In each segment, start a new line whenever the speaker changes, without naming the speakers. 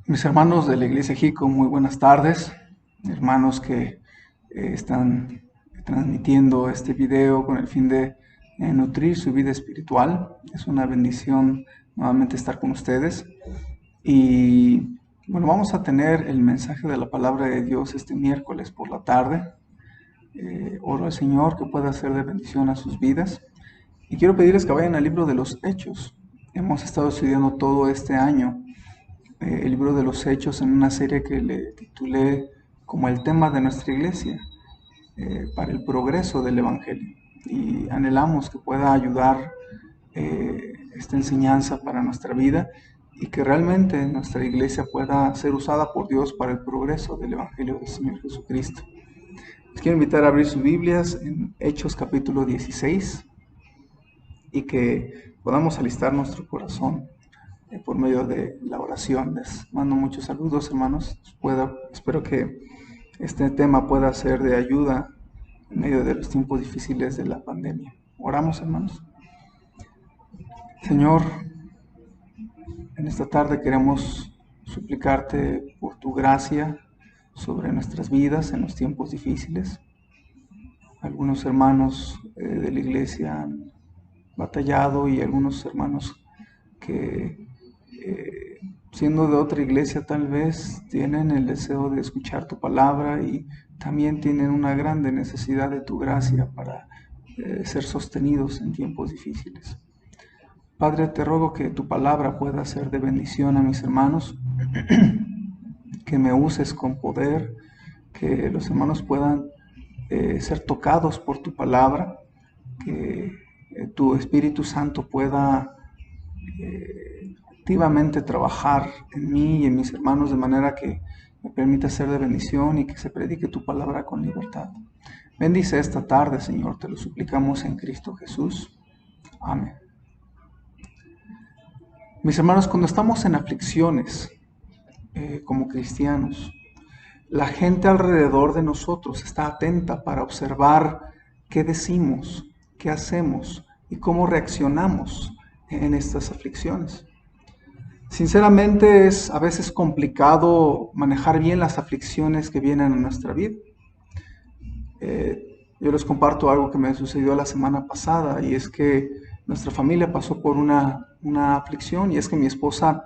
Mis hermanos de la Iglesia Jico, muy buenas tardes. Hermanos que están transmitiendo este video con el fin de nutrir su vida espiritual. Es una bendición nuevamente estar con ustedes. Y bueno, vamos a tener el mensaje de la palabra de Dios este miércoles por la tarde. Oro al Señor que pueda ser de bendición a sus vidas. Y quiero pedirles que vayan al libro de los Hechos. Hemos estado estudiando todo este año el libro de los Hechos en una serie que le titulé como el tema de nuestra iglesia, para el progreso del Evangelio. Y anhelamos que pueda ayudar esta enseñanza para nuestra vida y que realmente nuestra iglesia pueda ser usada por Dios para el progreso del Evangelio del Señor Jesucristo. Les quiero invitar a abrir sus Biblias en Hechos capítulo 16 y que podamos alistar nuestro corazón por medio de la oración. Les mando muchos saludos, hermanos. Espero que este tema pueda ser de ayuda en medio de los tiempos difíciles de la pandemia. Oramos, hermanos. Señor, en esta tarde queremos suplicarte por tu gracia sobre nuestras vidas en los tiempos difíciles. Algunos hermanos de la iglesia han batallado y algunos hermanos que siendo de otra iglesia tal vez tienen el deseo de escuchar tu palabra y también tienen una grande necesidad de tu gracia para ser sostenidos en tiempos difíciles. Padre, te ruego que tu palabra pueda ser de bendición a mis hermanos, que me uses con poder, que los hermanos puedan ser tocados por tu palabra, que tu Espíritu Santo pueda activamente trabajar en mí y en mis hermanos de manera que me permita ser de bendición y que se predique tu palabra con libertad. Bendice esta tarde, Señor, te lo suplicamos en Cristo Jesús. Amén. Mis hermanos, cuando estamos en aflicciones como cristianos, la gente alrededor de nosotros está atenta para observar qué decimos, qué hacemos y cómo reaccionamos en estas aflicciones. Sinceramente es a veces complicado manejar bien las aflicciones que vienen a nuestra vida. Yo les comparto algo que me sucedió la semana pasada y es que nuestra familia pasó por una aflicción y es que mi esposa,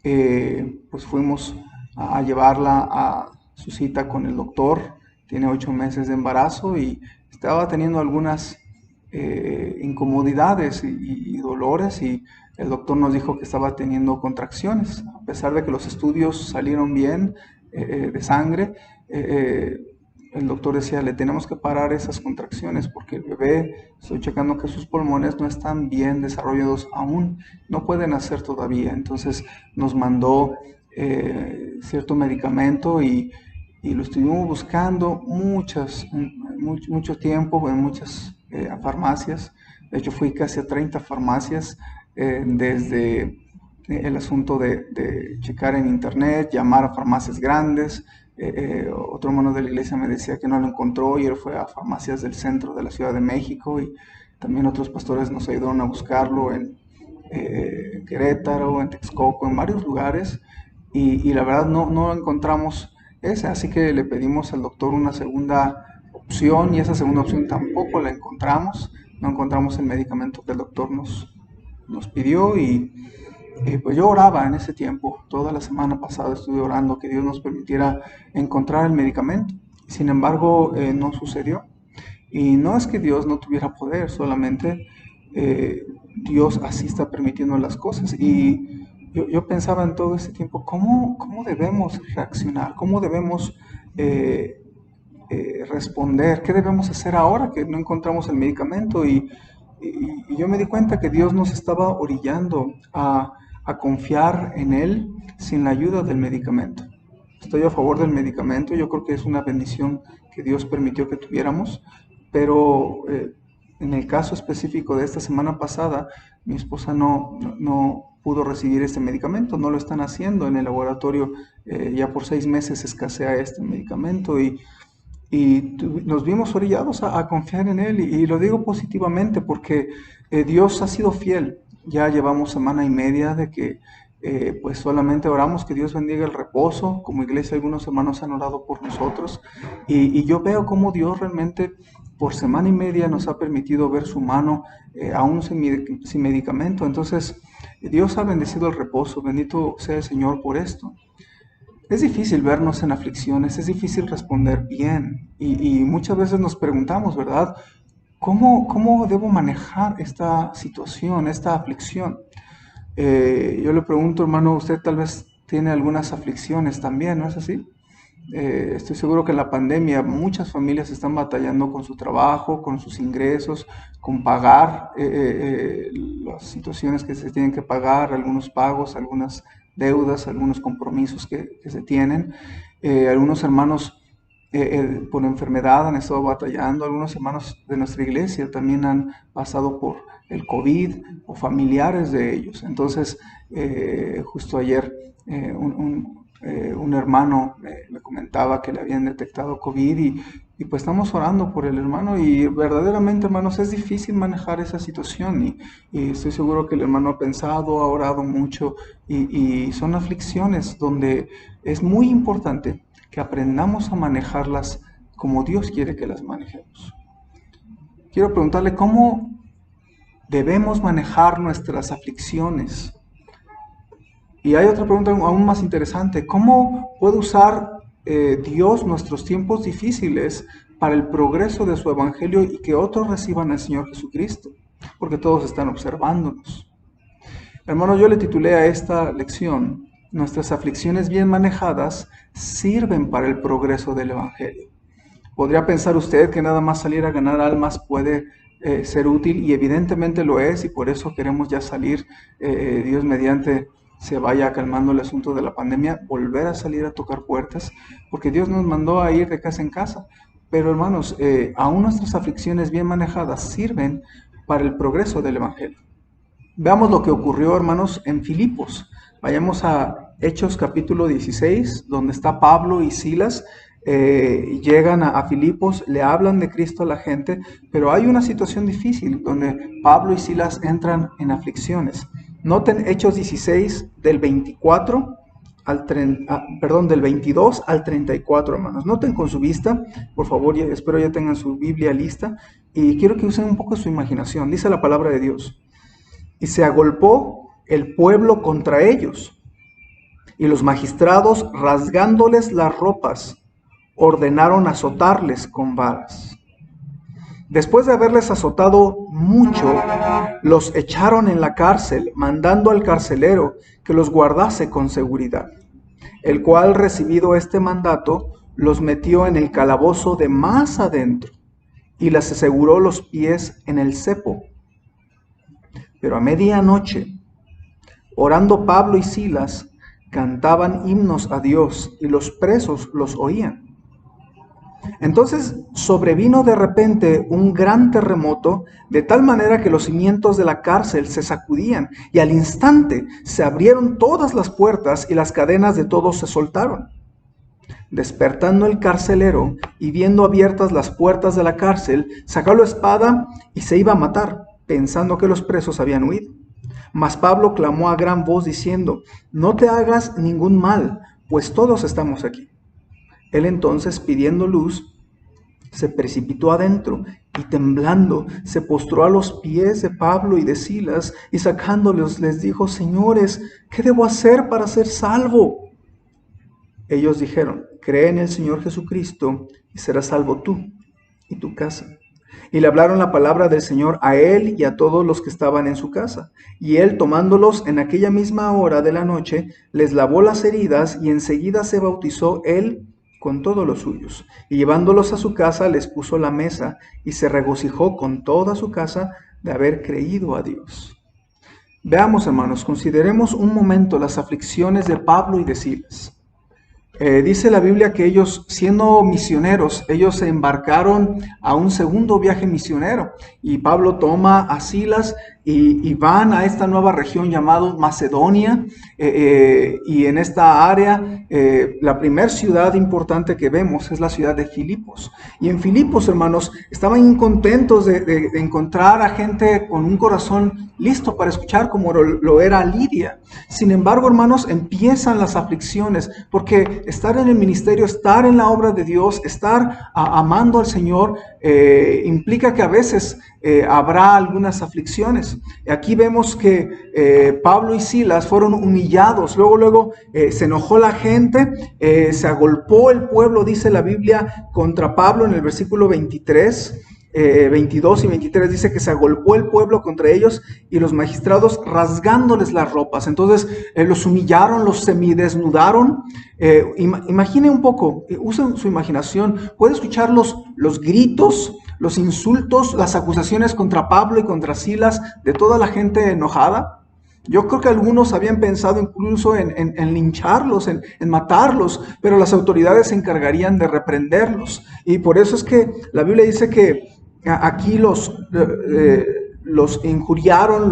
pues fuimos a llevarla a su cita con el doctor. Tiene 8 meses de embarazo y estaba teniendo algunas incomodidades y dolores y el doctor nos dijo que estaba teniendo contracciones, a pesar de que los estudios salieron bien de sangre. El doctor decía, le tenemos que parar esas contracciones porque el bebé, estoy checando que sus pulmones no están bien desarrollados aún, no pueden hacer todavía. Entonces nos mandó cierto medicamento y lo estuvimos buscando mucho tiempo en muchas farmacias. De hecho, fui casi a 30 farmacias desde el asunto de checar en internet, llamar a farmacias grandes. Otro hermano de la iglesia me decía que no lo encontró y él fue a farmacias del centro de la Ciudad de México y también otros pastores nos ayudaron a buscarlo en Querétaro, en Texcoco, en varios lugares y la verdad no encontramos ese, así que le pedimos al doctor una segunda opción y esa segunda opción tampoco la encontramos, no encontramos el medicamento que el doctor nos pidió y pues yo oraba en ese tiempo, toda la semana pasada estuve orando que Dios nos permitiera encontrar el medicamento. Sin embargo, no sucedió. Y no es que Dios no tuviera poder, solamente Dios así está permitiendo las cosas. Y yo pensaba en todo ese tiempo, ¿cómo debemos reaccionar? ¿Cómo debemos responder? ¿Qué debemos hacer ahora que no encontramos el medicamento? Y yo me di cuenta que Dios nos estaba orillando a confiar en Él sin la ayuda del medicamento. Estoy a favor del medicamento, yo creo que es una bendición que Dios permitió que tuviéramos, pero en el caso específico de esta semana pasada, mi esposa no pudo recibir este medicamento, no lo están haciendo en el laboratorio, ya por 6 meses escasea este medicamento y nos vimos orillados a confiar en Él y lo digo positivamente porque Dios ha sido fiel. Ya llevamos semana y media de que pues solamente oramos que Dios bendiga el reposo. Como iglesia algunos hermanos han orado por nosotros y yo veo cómo Dios realmente por semana y media nos ha permitido ver su mano, aún sin medicamento. Entonces Dios ha bendecido el reposo, bendito sea el Señor por esto. Es difícil vernos en aflicciones, es difícil responder bien y muchas veces nos preguntamos, ¿verdad? ¿Cómo debo manejar esta situación, esta aflicción? Yo le pregunto, hermano, usted tal vez tiene algunas aflicciones también, ¿no es así? Estoy seguro que en la pandemia muchas familias están batallando con su trabajo, con sus ingresos, con pagar las situaciones que se tienen que pagar, algunos pagos, algunas deudas, algunos compromisos que se tienen. Algunos hermanos por enfermedad han estado batallando, algunos hermanos de nuestra iglesia también han pasado por el COVID o familiares de ellos. Entonces, justo ayer un hermano me comentaba que le habían detectado COVID y pues estamos orando por el hermano y verdaderamente, hermanos, es difícil manejar esa situación y estoy seguro que el hermano ha pensado, ha orado mucho y son aflicciones donde es muy importante que aprendamos a manejarlas como Dios quiere que las manejemos. Quiero preguntarle cómo debemos manejar nuestras aflicciones. Y hay otra pregunta aún más interesante. ¿Cómo puede usar Dios nuestros tiempos difíciles para el progreso de su evangelio y que otros reciban al Señor Jesucristo? Porque todos están observándonos. Hermano, yo le titulé a esta lección: nuestras aflicciones bien manejadas sirven para el progreso del evangelio. Podría pensar usted que nada más salir a ganar almas puede ser útil, y evidentemente lo es, y por eso queremos ya salir, Dios mediante se vaya calmando el asunto de la pandemia, volver a salir a tocar puertas, porque Dios nos mandó a ir de casa en casa. Pero hermanos, aún nuestras aflicciones bien manejadas sirven para el progreso del evangelio. Veamos lo que ocurrió, hermanos, en Filipos. Vayamos a Hechos capítulo 16, donde está Pablo y Silas. Llegan a Filipos, le hablan de Cristo a la gente, pero hay una situación difícil donde Pablo y Silas entran en aflicciones. Noten Hechos 16 del 24 del 22 al 34, hermanos. Noten con su vista, por favor, espero ya tengan su Biblia lista, y quiero que usen un poco su imaginación. Dice la palabra de Dios: y se agolpó el pueblo contra ellos, y los magistrados, rasgándoles las ropas, ordenaron azotarles con varas. Después de haberles azotado mucho, los echaron en la cárcel, mandando al carcelero que los guardase con seguridad, el cual, recibido este mandato, los metió en el calabozo de más adentro y les aseguró los pies en el cepo. Pero a medianoche, orando Pablo y Silas, cantaban himnos a Dios y los presos los oían. Entonces sobrevino de repente un gran terremoto, de tal manera que los cimientos de la cárcel se sacudían, y al instante se abrieron todas las puertas y las cadenas de todos se soltaron. Despertando el carcelero y viendo abiertas las puertas de la cárcel, sacó la espada y se iba a matar, pensando que los presos habían huido. Mas Pablo clamó a gran voz diciendo: no te hagas ningún mal, pues todos estamos aquí. Él entonces, pidiendo luz, se precipitó adentro y temblando se postró a los pies de Pablo y de Silas, y sacándolos les dijo: señores, ¿qué debo hacer para ser salvo? Ellos dijeron: cree en el Señor Jesucristo y serás salvo tú y tu casa. Y le hablaron la palabra del Señor a él y a todos los que estaban en su casa. Y él, tomándolos en aquella misma hora de la noche, les lavó las heridas, y enseguida se bautizó él con todos los suyos. Y llevándolos a su casa, les puso la mesa, y se regocijó con toda su casa de haber creído a Dios. Veamos, hermanos, consideremos un momento las aflicciones de Pablo y de Silas. Dice la Biblia que ellos, siendo misioneros, ellos se embarcaron a un segundo viaje misionero, y Pablo toma a Silas y van a esta nueva región llamada Macedonia, y en esta área la primera ciudad importante que vemos es la ciudad de Filipos. Y en Filipos, hermanos, estaban incontentos de encontrar a gente con un corazón listo para escuchar, como lo era Lidia. Sin embargo, hermanos, empiezan las aflicciones, porque estar en el ministerio, estar en la obra de Dios, estar amando al Señor, implica que a veces habrá algunas aflicciones. Aquí vemos que Pablo y Silas fueron humillados, luego se enojó la gente, se agolpó el pueblo, dice la Biblia, contra Pablo en el versículo 23. 22 y 23 dice que se agolpó el pueblo contra ellos y los magistrados rasgándoles las ropas. Entonces los humillaron, los semidesnudaron. Imagine un poco, usen su imaginación, puede escuchar los gritos, los insultos, las acusaciones contra Pablo y contra Silas de toda la gente enojada. Yo creo que algunos habían pensado incluso en lincharlos, en matarlos, pero las autoridades se encargarían de reprenderlos. Y por eso es que la Biblia dice que aquí los injuriaron,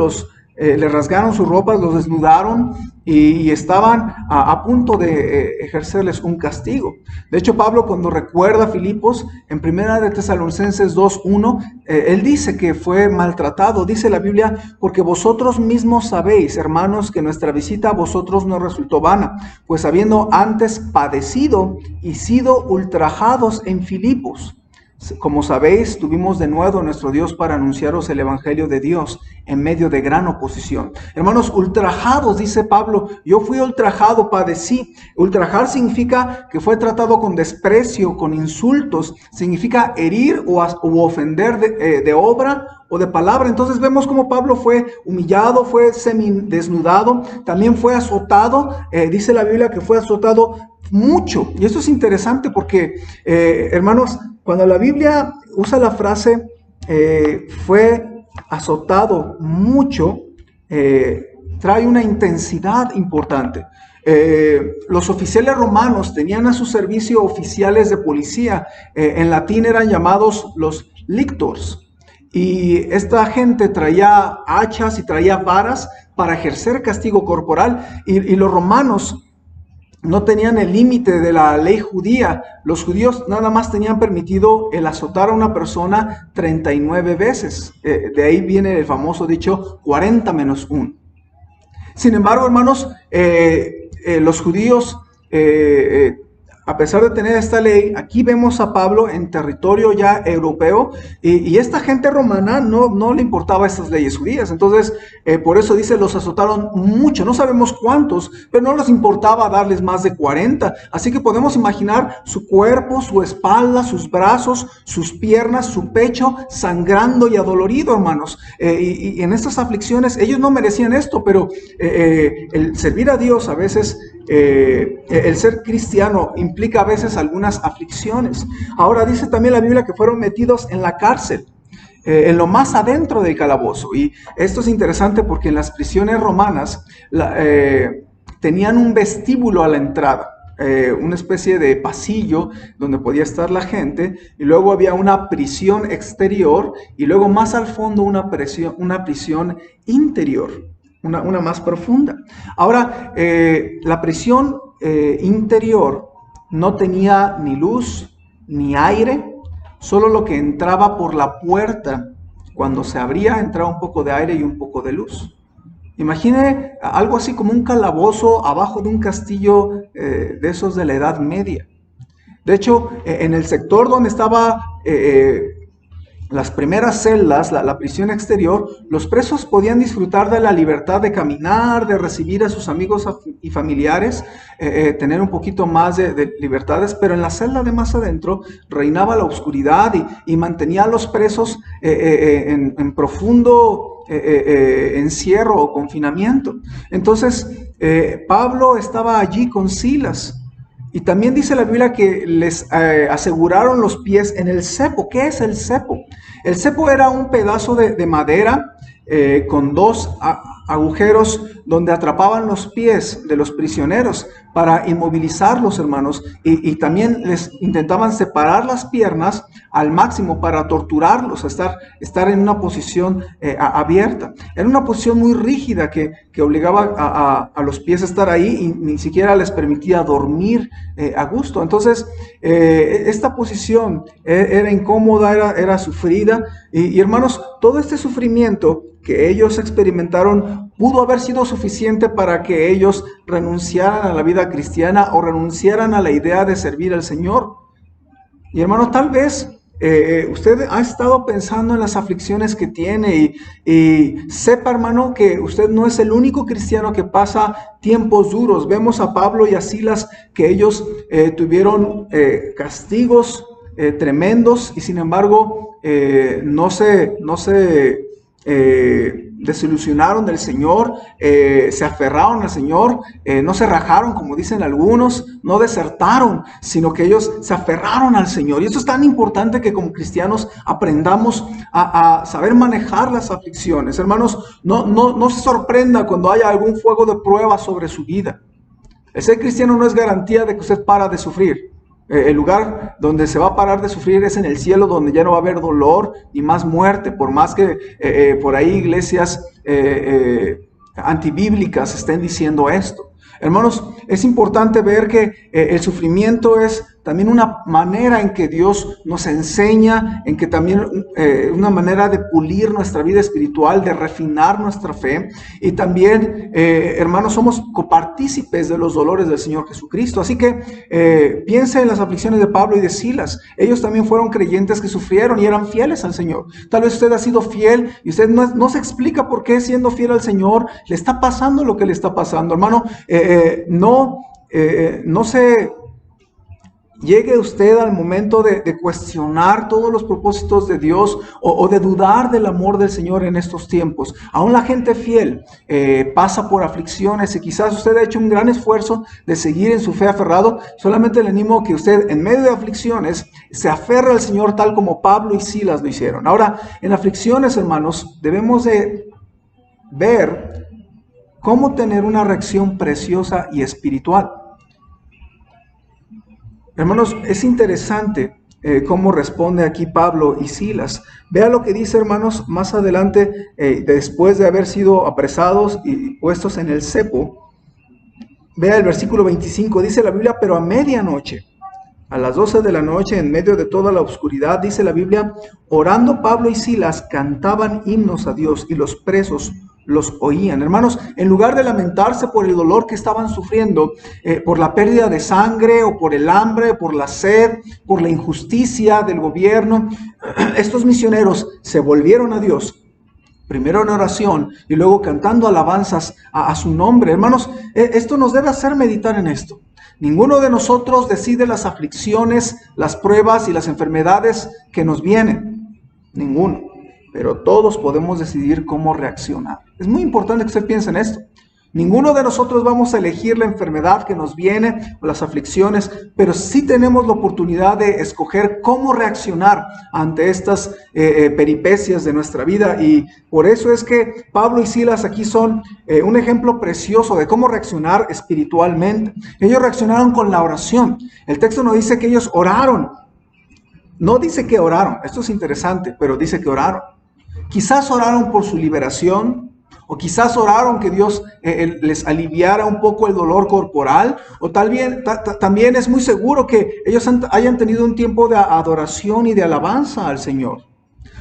les rasgaron sus ropas, los desnudaron y estaban a punto de ejercerles un castigo. De hecho, Pablo, cuando recuerda a Filipos, en 1 de Tesalonicenses 2:1, él dice que fue maltratado. Dice la Biblia, porque vosotros mismos sabéis, hermanos, que nuestra visita a vosotros no resultó vana, pues habiendo antes padecido y sido ultrajados en Filipos, como sabéis, tuvimos de nuevo a nuestro Dios para anunciaros el Evangelio de Dios en medio de gran oposición. Hermanos, ultrajados, dice Pablo, yo fui ultrajado, padecí. Ultrajar significa que fue tratado con desprecio, con insultos, significa herir u ofender de obra o de palabra. Entonces vemos cómo Pablo fue humillado, fue semidesnudado, también fue azotado. Dice la Biblia que fue azotado mucho. Y esto es interesante porque, hermanos, cuando la Biblia usa la frase fue azotado mucho, trae una intensidad importante. Los oficiales romanos tenían a su servicio oficiales de policía. En latín eran llamados los lictors. Y esta gente traía hachas y traía varas para ejercer castigo corporal. Y los romanos no tenían el límite de la ley judía. Los judíos nada más tenían permitido el azotar a una persona 39 veces. De ahí viene el famoso dicho 40 menos 1. Sin embargo, hermanos, los judíos, a pesar de tener esta ley, aquí vemos a Pablo en territorio ya europeo y esta gente romana no le importaba estas leyes judías. Entonces, por eso dice, los azotaron mucho, no sabemos cuántos, pero no les importaba darles más de 40. Así que podemos imaginar su cuerpo, su espalda, sus brazos, sus piernas, su pecho sangrando y adolorido, hermanos. Y en estas aflicciones, ellos no merecían esto, pero el servir a Dios a veces, el ser cristiano implica a veces algunas aflicciones. Ahora dice también la Biblia que fueron metidos en la cárcel, en lo más adentro del calabozo. Y esto es interesante porque en las prisiones romanas tenían un vestíbulo a la entrada, una especie de pasillo donde podía estar la gente, y luego había una prisión exterior y luego más al fondo una prisión interior. Una más profunda. Ahora, la prisión interior no tenía ni luz ni aire, solo lo que entraba por la puerta. Cuando se abría, entraba un poco de aire y un poco de luz. Imagine algo así como un calabozo abajo de un castillo de esos de la Edad Media. De hecho, en el sector donde estaba las primeras celdas, la prisión exterior, los presos podían disfrutar de la libertad de caminar, de recibir a sus amigos y familiares, tener un poquito más de libertades, pero en la celda de más adentro reinaba la oscuridad y mantenía a los presos en profundo encierro o confinamiento. Entonces, Pablo estaba allí con Silas. Y también dice la Biblia que les aseguraron los pies en el cepo. ¿Qué es el cepo? El cepo era un pedazo de madera con dos agujeros donde atrapaban los pies de los prisioneros para inmovilizarlos, hermanos, y también les intentaban separar las piernas al máximo para torturarlos, estar en una posición abierta. Era una posición muy rígida que obligaba a los pies a estar ahí y ni siquiera les permitía dormir a gusto. Entonces, esta posición era incómoda, era sufrida, y hermanos, todo este sufrimiento que ellos experimentaron pudo haber sido suficiente para que ellos renunciaran a la vida cristiana o renunciaran a la idea de servir al Señor. Y hermano, tal vez usted ha estado pensando en las aflicciones que tiene y sepa, hermano, que usted no es el único cristiano que pasa tiempos duros. Vemos a Pablo y a Silas que ellos tuvieron castigos tremendos y sin embargo no se desilusionaron del Señor, se aferraron al Señor, no se rajaron como dicen algunos, no desertaron, sino que ellos se aferraron al Señor. Y eso es tan importante que como cristianos aprendamos a saber manejar las aflicciones. Hermanos, no se sorprenda cuando haya algún fuego de prueba sobre su vida. El ser cristiano no es garantía de que usted para de sufrir. El lugar donde se va a parar de sufrir es en el cielo, donde ya no va a haber dolor ni más muerte, por más que por ahí iglesias antibíblicas estén diciendo esto. Hermanos, es importante ver que el sufrimiento es también una manera en que Dios nos enseña, en que también una manera de pulir nuestra vida espiritual, de refinar nuestra fe. Y también, hermanos, somos copartícipes de los dolores del Señor Jesucristo. Así que piense en las aflicciones de Pablo y de Silas. Ellos también fueron creyentes que sufrieron y eran fieles al Señor. Tal vez usted ha sido fiel y usted no se explica por qué, siendo fiel al Señor, le está pasando lo que le está pasando. Hermano, no se llegue usted al momento de cuestionar todos los propósitos de Dios o de dudar del amor del Señor en estos tiempos. Aún la gente fiel pasa por aflicciones y quizás usted ha hecho un gran esfuerzo de seguir en su fe aferrado. Solamente le animo que usted en medio de aflicciones se aferre al Señor tal como Pablo y Silas lo hicieron. Ahora, en aflicciones, hermanos, debemos de ver cómo tener una reacción preciosa y espiritual. Hermanos, es interesante cómo responde aquí Pablo y Silas. Vea lo que dice, hermanos, más adelante, después de haber sido apresados y puestos en el cepo. Vea el versículo 25, dice la Biblia, pero a medianoche, a las 12 de la noche, en medio de toda la oscuridad, dice la Biblia, orando Pablo y Silas cantaban himnos a Dios y los presos los oían. Hermanos, en lugar de lamentarse por el dolor que estaban sufriendo, por la pérdida de sangre o por el hambre, por la sed, por la injusticia del gobierno, estos misioneros se volvieron a Dios, primero en oración y luego cantando alabanzas a su nombre. Hermanos, esto nos debe hacer meditar en esto. Ninguno de nosotros decide las aflicciones, las pruebas y las enfermedades que nos vienen. Ninguno. Pero todos podemos decidir cómo reaccionar. Es muy importante que usted piense en esto. Ninguno de nosotros vamos a elegir la enfermedad que nos viene o las aflicciones, pero sí tenemos la oportunidad de escoger cómo reaccionar ante estas peripecias de nuestra vida. Y por eso es que Pablo y Silas aquí son un ejemplo precioso de cómo reaccionar espiritualmente. Ellos reaccionaron con la oración. El texto nos dice que ellos oraron. No dice que oraron, esto es interesante, pero dice que oraron. Quizás oraron por su liberación, o quizás oraron que Dios les aliviara un poco el dolor corporal, o también es muy seguro que ellos hayan tenido un tiempo de adoración y de alabanza al Señor.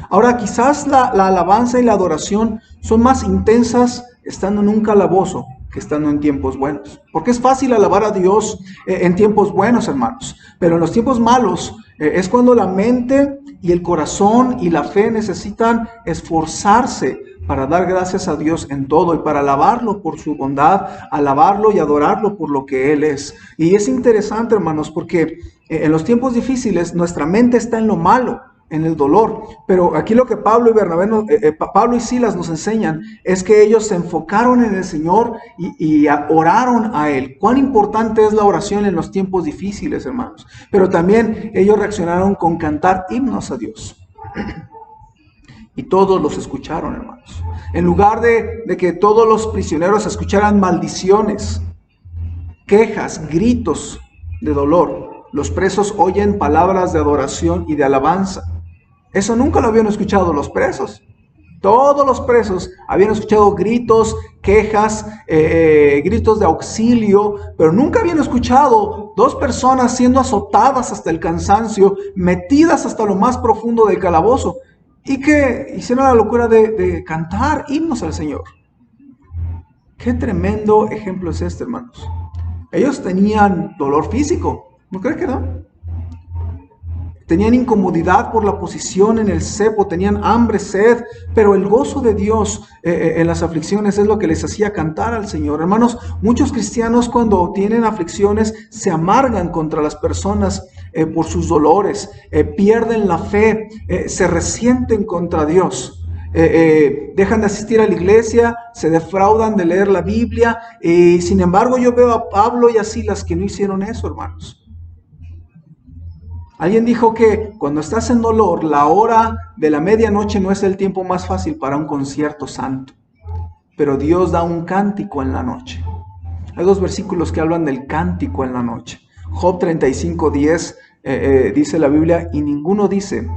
Ahora, quizás la alabanza y la adoración son más intensas estando en un calabozo que estando en tiempos buenos. Porque es fácil alabar a Dios en tiempos buenos, hermanos, pero en los tiempos malos es cuando la mente y el corazón y la fe necesitan esforzarse para dar gracias a Dios en todo y para alabarlo por su bondad, alabarlo y adorarlo por lo que Él es. Y es interesante, hermanos, porque en los tiempos difíciles nuestra mente está en lo malo, en el dolor. Pero aquí lo que Pablo y Silas nos enseñan es que ellos se enfocaron en el Señor y oraron a Él. Cuán importante es la oración en los tiempos difíciles, hermanos. Pero también ellos reaccionaron con cantar himnos a Dios. Y todos los escucharon, hermanos. En lugar de que todos los prisioneros escucharan maldiciones, quejas, gritos de dolor, los presos oyen palabras de adoración y de alabanza. Eso nunca lo habían escuchado los presos. Todos los presos habían escuchado gritos, quejas, gritos de auxilio, pero nunca habían escuchado dos personas siendo azotadas hasta el cansancio, metidas hasta lo más profundo del calabozo, y que hicieron la locura de cantar himnos al Señor. Qué tremendo ejemplo es este, hermanos. Ellos tenían dolor físico, ¿no creen que no? Tenían incomodidad por la posición en el cepo, tenían hambre, sed, pero el gozo de Dios en las aflicciones es lo que les hacía cantar al Señor. Hermanos, muchos cristianos cuando tienen aflicciones se amargan contra las personas por sus dolores, pierden la fe, se resienten contra Dios. Dejan de asistir a la iglesia, se defraudan de leer la Biblia, y sin embargo yo veo a Pablo y a Silas que no hicieron eso, hermanos. Alguien dijo que cuando estás en dolor, la hora de la medianoche no es el tiempo más fácil para un concierto santo, pero Dios da un cántico en la noche. Hay dos versículos que hablan del cántico en la noche. Job 35:10 dice la Biblia, y ninguno dice,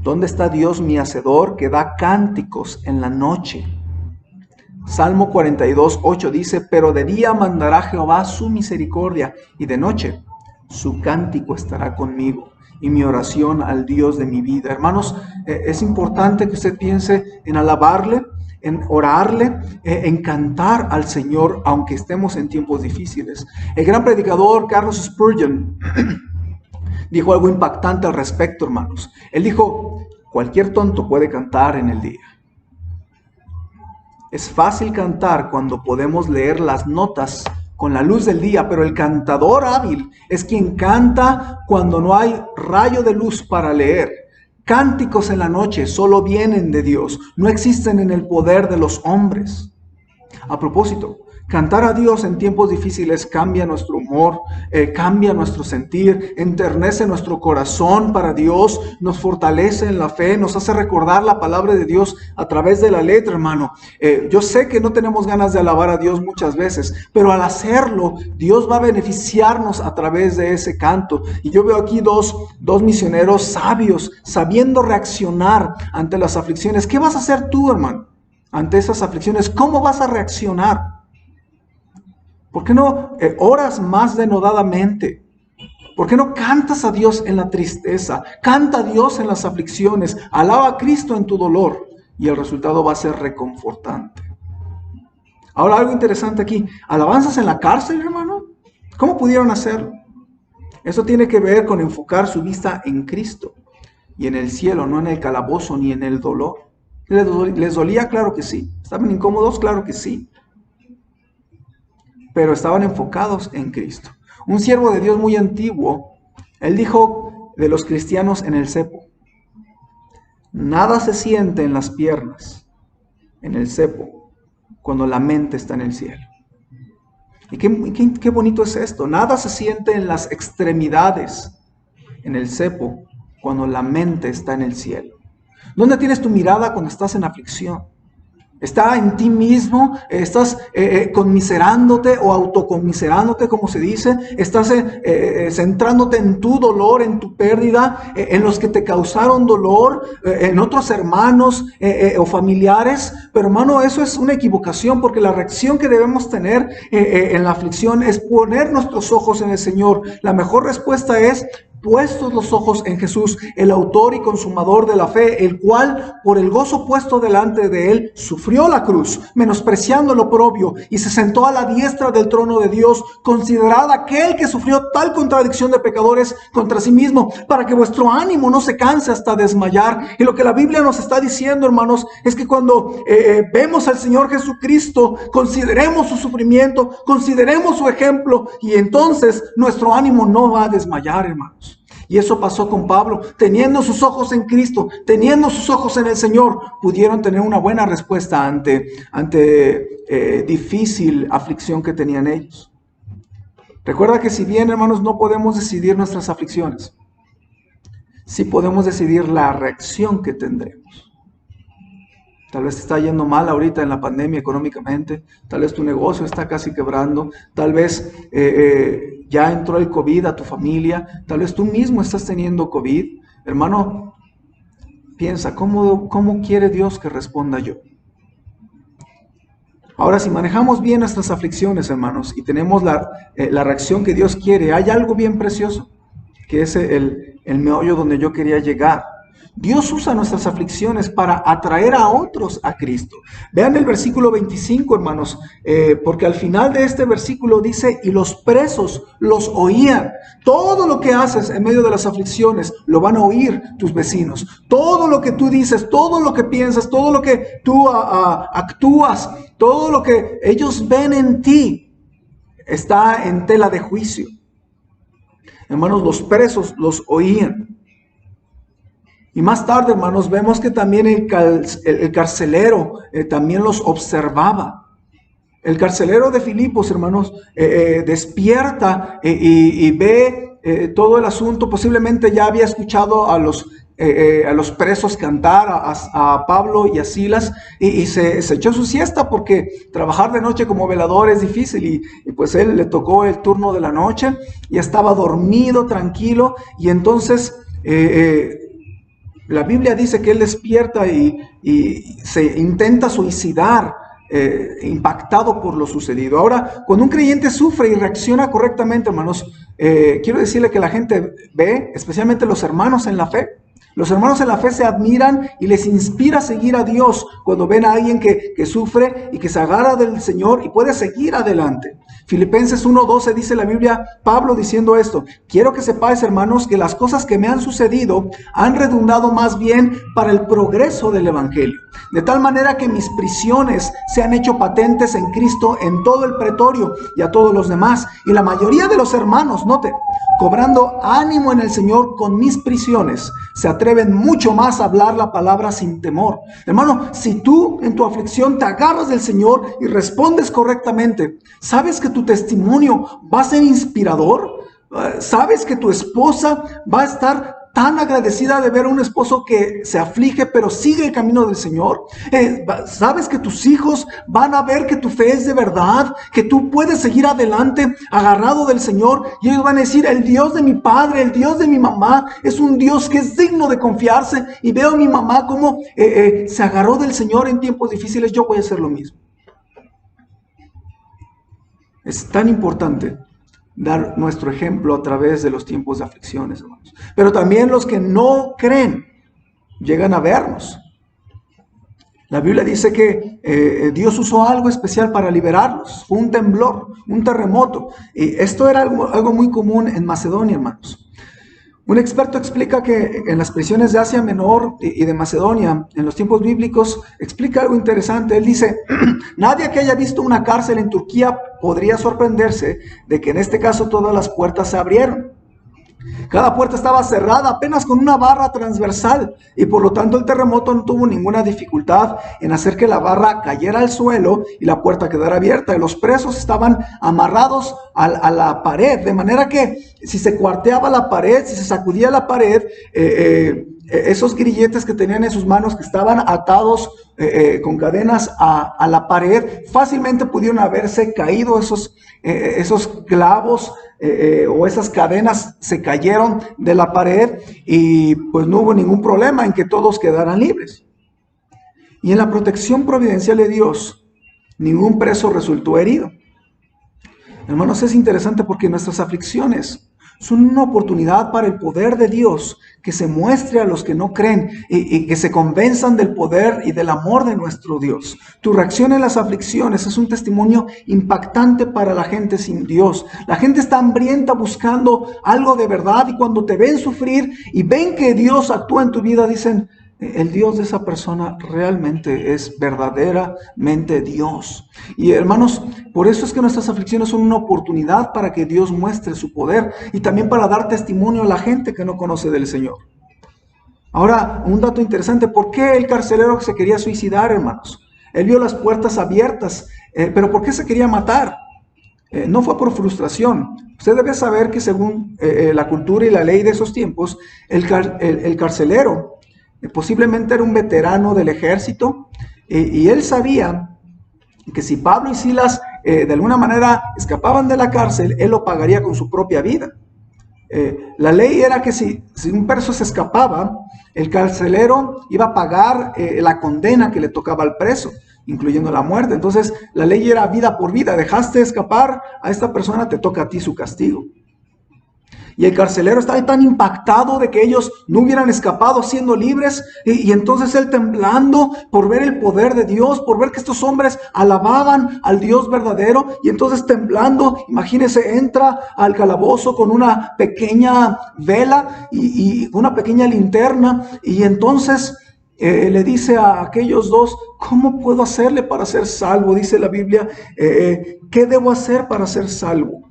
¿dónde está Dios mi hacedor que da cánticos en la noche? Salmo 42:8 dice, pero de día mandará Jehová su misericordia, y de noche su cántico estará conmigo, y mi oración al Dios de mi vida. Hermanos, es importante que usted piense en alabarle, en orarle, en cantar al Señor, aunque estemos en tiempos difíciles. El gran predicador Carlos Spurgeon dijo algo impactante al respecto, hermanos. Él dijo, cualquier tonto puede cantar en el día. Es fácil cantar cuando podemos leer las notas con la luz del día, pero el cantador hábil es quien canta cuando no hay rayo de luz para leer. Cánticos en la noche solo vienen de Dios, no existen en el poder de los hombres. A propósito, cantar a Dios en tiempos difíciles cambia nuestro humor, cambia nuestro sentir, enternece nuestro corazón para Dios, nos fortalece en la fe, nos hace recordar la palabra de Dios a través de la letra, hermano. Yo sé que no tenemos ganas de alabar a Dios muchas veces, pero al hacerlo, Dios va a beneficiarnos a través de ese canto. Y yo veo aquí dos misioneros sabios, sabiendo reaccionar ante las aflicciones. ¿Qué vas a hacer tú, hermano, ante esas aflicciones? ¿Cómo vas a reaccionar? ¿Por qué no oras más denodadamente? ¿Por qué no cantas a Dios en la tristeza? Canta a Dios en las aflicciones. Alaba a Cristo en tu dolor. Y el resultado va a ser reconfortante. Ahora, algo interesante aquí. ¿Alabanzas en la cárcel, hermano? ¿Cómo pudieron hacerlo? Eso tiene que ver con enfocar su vista en Cristo y en el cielo, no en el calabozo ni en el dolor. ¿Les dolía? Claro que sí. ¿Estaban incómodos? Claro que sí. Pero estaban enfocados en Cristo. Un siervo de Dios muy antiguo, él dijo de los cristianos en el cepo, nada se siente en las piernas, en el cepo, cuando la mente está en el cielo. Y qué bonito es esto, nada se siente en las extremidades, en el cepo, cuando la mente está en el cielo. ¿Dónde tienes tu mirada cuando estás en aflicción? ¿Está en ti mismo? ¿Estás conmiserándote o autoconmiserándote, como se dice? ¿Estás centrándote en tu dolor, en tu pérdida, en los que te causaron dolor, en otros hermanos o familiares? Pero hermano, eso es una equivocación, porque la reacción que debemos tener en la aflicción es poner nuestros ojos en el Señor. La mejor respuesta es puestos los ojos en Jesús, el autor y consumador de la fe, el cual por el gozo puesto delante de él sufrió la cruz, menospreciando lo oprobio, y se sentó a la diestra del trono de Dios. Considerad aquel que sufrió tal contradicción de pecadores contra sí mismo, para que vuestro ánimo no se canse hasta desmayar. Y lo que la Biblia nos está diciendo, hermanos, es que cuando vemos al Señor Jesucristo, consideremos su sufrimiento, consideremos su ejemplo, y entonces nuestro ánimo no va a desmayar, hermanos. Y eso pasó con Pablo. Teniendo sus ojos en Cristo, teniendo sus ojos en el Señor, pudieron tener una buena respuesta ante difícil aflicción que tenían ellos. Recuerda que si bien, hermanos, no podemos decidir nuestras aflicciones, sí podemos decidir la reacción que tendremos. Tal vez te está yendo mal ahorita en la pandemia económicamente, tal vez tu negocio está casi quebrando, tal vez ya entró el COVID a tu familia, tal vez tú mismo estás teniendo COVID. Hermano, piensa, ¿cómo quiere Dios que responda yo? Ahora, si manejamos bien nuestras aflicciones, hermanos, y tenemos la reacción que Dios quiere, hay algo bien precioso, que es el meollo donde yo quería llegar. Dios usa nuestras aflicciones para atraer a otros a Cristo. Vean el versículo 25, hermanos, porque al final de este versículo dice, y los presos los oían. Todo lo que haces en medio de las aflicciones lo van a oír tus vecinos. Todo lo que tú dices, todo lo que piensas, todo lo que tú actúas, todo lo que ellos ven en ti está en tela de juicio. Hermanos, los presos los oían. Y más tarde, hermanos, vemos que también el carcelero también los observaba. El carcelero de Filipos, hermanos, despierta y ve todo el asunto. Posiblemente ya había escuchado a los presos cantar, a Pablo y a Silas, y se echó su siesta porque trabajar de noche como velador es difícil, y pues él le tocó el turno de la noche y estaba dormido, tranquilo, y entonces la Biblia dice que él despierta y se intenta suicidar, impactado por lo sucedido. Ahora, cuando un creyente sufre y reacciona correctamente, hermanos, quiero decirle que la gente ve, especialmente los hermanos en la fe, los hermanos en la fe se admiran y les inspira a seguir a Dios cuando ven a alguien que sufre y que se agarra del Señor y puede seguir adelante. Filipenses 1:12 dice la Biblia, Pablo diciendo esto: quiero que sepáis, hermanos, que las cosas que me han sucedido han redundado más bien para el progreso del Evangelio, de tal manera que mis prisiones se han hecho patentes en Cristo en todo el pretorio y a todos los demás. Y la mayoría de los hermanos, note, cobrando ánimo en el Señor con mis prisiones, se atreven mucho más a hablar la palabra sin temor. Hermano, si tú en tu aflicción te agarras del Señor y respondes correctamente, ¿sabes que tu testimonio va a ser inspirador? ¿Sabes que tu esposa va a estar tan agradecida de ver a un esposo que se aflige pero sigue el camino del Señor? ¿Sabes que tus hijos van a ver que tu fe es de verdad, que tú puedes seguir adelante agarrado del Señor? Y ellos van a decir, el Dios de mi padre, el Dios de mi mamá es un Dios que es digno de confiarse, y veo a mi mamá como se agarró del Señor en tiempos difíciles, yo voy a hacer lo mismo. Es tan importante dar nuestro ejemplo a través de los tiempos de aflicciones, hermanos. Pero también los que no creen llegan a vernos. La Biblia dice que Dios usó algo especial para liberarlos. Fue un temblor, un terremoto. Y esto era algo muy común en Macedonia, hermanos. Un experto explica que en las prisiones de Asia Menor y de Macedonia, en los tiempos bíblicos, explica algo interesante. Él dice, nadie que haya visto una cárcel en Turquía podría sorprenderse de que en este caso todas las puertas se abrieron. Cada puerta estaba cerrada apenas con una barra transversal, y por lo tanto el terremoto no tuvo ninguna dificultad en hacer que la barra cayera al suelo y la puerta quedara abierta. Y los presos estaban amarrados a la pared, de manera que si se cuarteaba la pared, si se sacudía la pared, esos grilletes que tenían en sus manos, que estaban atados con cadenas a la pared, fácilmente pudieron haberse caído esos clavos, o esas cadenas se cayeron de la pared, y pues no hubo ningún problema en que todos quedaran libres. Y en la protección providencial de Dios, ningún preso resultó herido. Hermanos, es interesante porque nuestras aflicciones son una oportunidad para el poder de Dios que se muestre a los que no creen y que se convenzan del poder y del amor de nuestro Dios. Tu reacción en las aflicciones es un testimonio impactante para la gente sin Dios. La gente está hambrienta buscando algo de verdad, y cuando te ven sufrir y ven que Dios actúa en tu vida, dicen, el Dios de esa persona realmente es verdaderamente Dios. Y hermanos, por eso es que nuestras aflicciones son una oportunidad para que Dios muestre su poder, y también para dar testimonio a la gente que no conoce del Señor. Ahora, un dato interesante: ¿por qué el carcelero se quería suicidar, hermanos? Él vio las puertas abiertas, pero ¿por qué se quería matar? No fue por frustración. Usted debe saber que según la cultura y la ley de esos tiempos, el carcelero posiblemente era un veterano del ejército, Y él sabía que si Pablo y Silas de alguna manera escapaban de la cárcel, él lo pagaría con su propia vida. La ley era que si un preso se escapaba, el carcelero iba a pagar la condena que le tocaba al preso, incluyendo la muerte. Entonces, la ley era vida por vida. Dejaste escapar a esta persona, te toca a ti su castigo. Y el carcelero estaba tan impactado de que ellos no hubieran escapado siendo libres. Y entonces él temblando por ver el poder de Dios, por ver que estos hombres alababan al Dios verdadero. Y entonces temblando, imagínese, entra al calabozo con una pequeña vela y una pequeña linterna. Y entonces le dice a aquellos dos, ¿cómo puedo hacerle para ser salvo? Dice la Biblia, ¿qué debo hacer para ser salvo?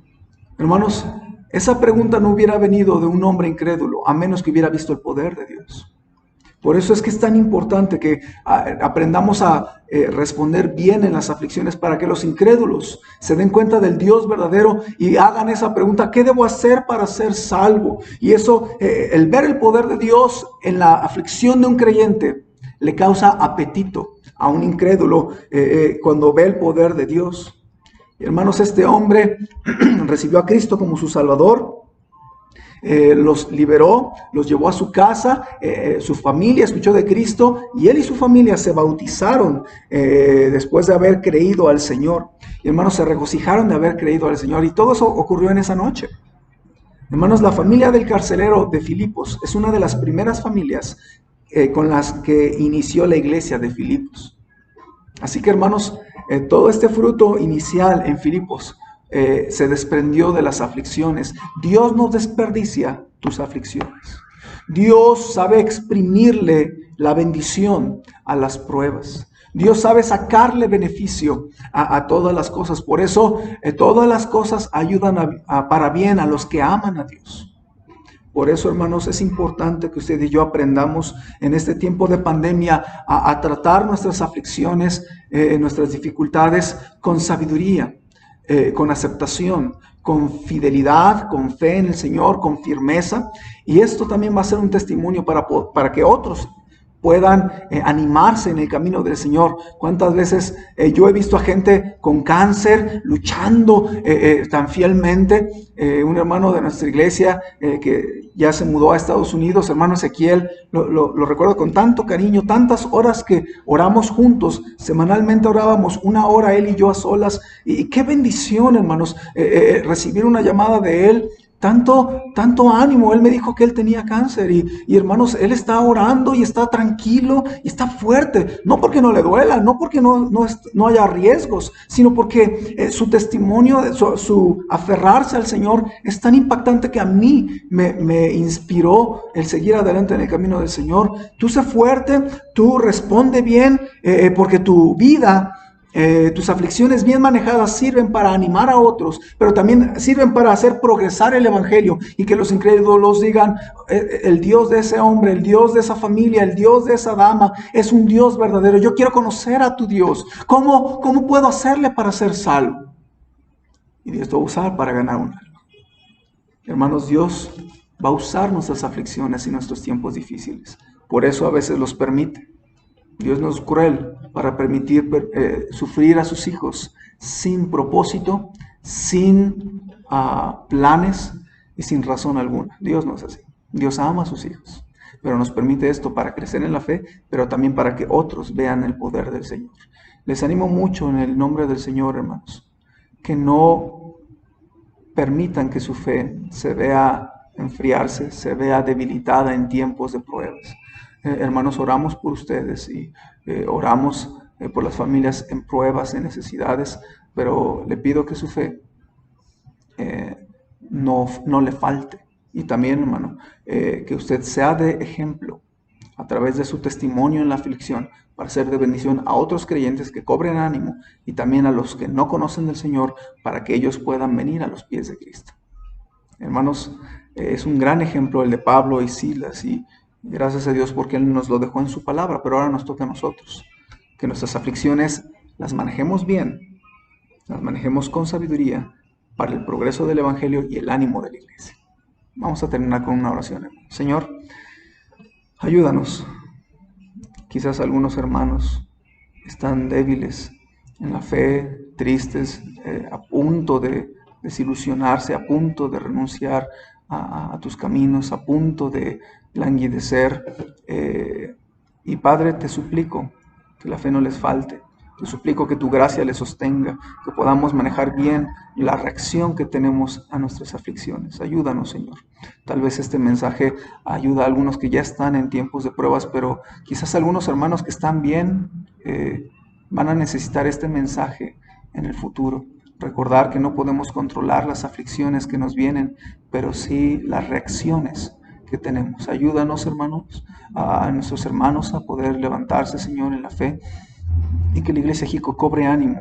Hermanos, esa pregunta no hubiera venido de un hombre incrédulo, a menos que hubiera visto el poder de Dios. Por eso es que es tan importante que aprendamos a responder bien en las aflicciones para que los incrédulos se den cuenta del Dios verdadero y hagan esa pregunta, ¿qué debo hacer para ser salvo? Y eso, el ver el poder de Dios en la aflicción de un creyente, le causa apetito a un incrédulo cuando ve el poder de Dios. Hermanos, este hombre recibió a Cristo como su Salvador, los liberó, los llevó a su casa, su familia escuchó de Cristo y él y su familia se bautizaron después de haber creído al Señor. Y hermanos, se regocijaron de haber creído al Señor y todo eso ocurrió en esa noche. Hermanos, la familia del carcelero de Filipos es una de las primeras familias con las que inició la iglesia de Filipos. Así que, hermanos, todo este fruto inicial en Filipos se desprendió de las aflicciones. Dios no desperdicia tus aflicciones. Dios sabe exprimirle la bendición a las pruebas. Dios sabe sacarle beneficio a todas las cosas. Por eso todas las cosas ayudan para bien a los que aman a Dios. Por eso, hermanos, es importante que usted y yo aprendamos en este tiempo de pandemia a tratar nuestras aflicciones, nuestras dificultades con sabiduría, con aceptación, con fidelidad, con fe en el Señor, con firmeza. Y esto también va a ser un testimonio para que otros puedan animarse en el camino del Señor. ¿Cuántas veces yo he visto a gente con cáncer luchando tan fielmente? Un hermano de nuestra iglesia que ya se mudó a Estados Unidos, hermano Ezequiel, lo recuerdo con tanto cariño, tantas horas que oramos juntos, semanalmente orábamos 1 hora él y yo a solas, y qué bendición, hermanos, recibir una llamada de él. Tanto ánimo. Él me dijo que él tenía cáncer y hermanos, él está orando y está tranquilo y está fuerte. No porque no le duela, no porque no haya riesgos, sino porque su testimonio, su aferrarse al Señor es tan impactante que a mí me inspiró el seguir adelante en el camino del Señor. Tú sé fuerte, tú responde bien, porque tu vida... tus aflicciones bien manejadas sirven para animar a otros, pero también sirven para hacer progresar el evangelio y que los incrédulos digan, el Dios de ese hombre, el Dios de esa familia, el Dios de esa dama es un Dios verdadero. Yo quiero conocer a tu Dios. ¿Cómo puedo hacerle para ser salvo? Y Dios te va a usar para ganar un alma. Hermanos, Dios va a usar nuestras aflicciones y nuestros tiempos difíciles. Por eso a veces los permite. Dios no es cruel para permitir sufrir a sus hijos sin propósito, sin planes y sin razón alguna. Dios no es así. Dios ama a sus hijos, pero nos permite esto para crecer en la fe, pero también para que otros vean el poder del Señor. Les animo mucho en el nombre del Señor, hermanos, que no permitan que su fe se vea enfriarse, se vea debilitada en tiempos de pruebas. Hermanos, oramos por ustedes y oramos por las familias en pruebas, en necesidades, pero le pido que su fe no le falte. Y también, hermano, que usted sea de ejemplo a través de su testimonio en la aflicción para ser de bendición a otros creyentes que cobren ánimo y también a los que no conocen del Señor para que ellos puedan venir a los pies de Cristo. Hermanos, es un gran ejemplo el de Pablo y Silas y gracias a Dios porque Él nos lo dejó en su palabra, pero ahora nos toca a nosotros que nuestras aflicciones las manejemos bien, las manejemos con sabiduría para el progreso del Evangelio y el ánimo de la iglesia. Vamos a terminar con una oración. Señor, ayúdanos. Quizás algunos hermanos están débiles en la fe, tristes, a punto de desilusionarse, a punto de renunciar a tus caminos, a punto de languidecer. Y Padre, te suplico que la fe no les falte. Te suplico que tu gracia les sostenga, que podamos manejar bien la reacción que tenemos a nuestras aflicciones. Ayúdanos, Señor. Tal vez este mensaje ayuda a algunos que ya están en tiempos de pruebas, pero quizás algunos hermanos que están bien van a necesitar este mensaje en el futuro. Recordar que no podemos controlar las aflicciones que nos vienen, pero sí las reacciones que tenemos. Ayúdanos, hermanos, a nuestros hermanos a poder levantarse, Señor, en la fe, y que la Iglesia Jico cobre ánimo,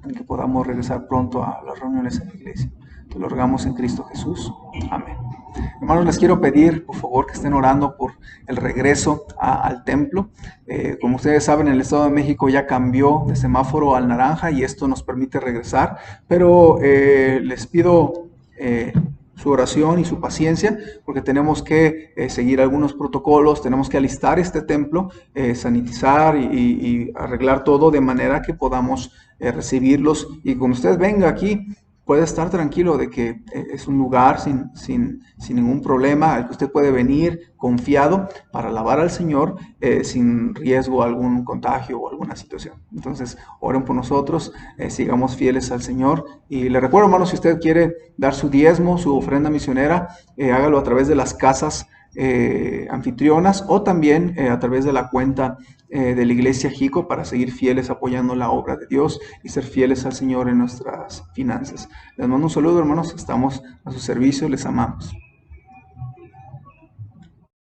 y que podamos regresar pronto a las reuniones en la iglesia. Te lo rogamos en Cristo Jesús. Amén. Hermanos, les quiero pedir, por favor, que estén orando por el regreso al templo. Como ustedes saben, el Estado de México ya cambió de semáforo al naranja y esto nos permite regresar, pero les pido su oración y su paciencia, porque tenemos que seguir algunos protocolos, tenemos que alistar este templo, sanitizar y arreglar todo de manera que podamos recibirlos. Y cuando usted venga aquí, puede estar tranquilo de que es un lugar sin ningún problema, al que usted puede venir confiado para alabar al Señor sin riesgo a algún contagio o alguna situación. Entonces, oren por nosotros, sigamos fieles al Señor. Y le recuerdo, hermanos, si usted quiere dar su diezmo, su ofrenda misionera, hágalo a través de las casas anfitrionas o también a través de la cuenta de la Iglesia Jico para seguir fieles apoyando la obra de Dios y ser fieles al Señor en nuestras finanzas. Les mando un saludo, hermanos, estamos a su servicio, les amamos.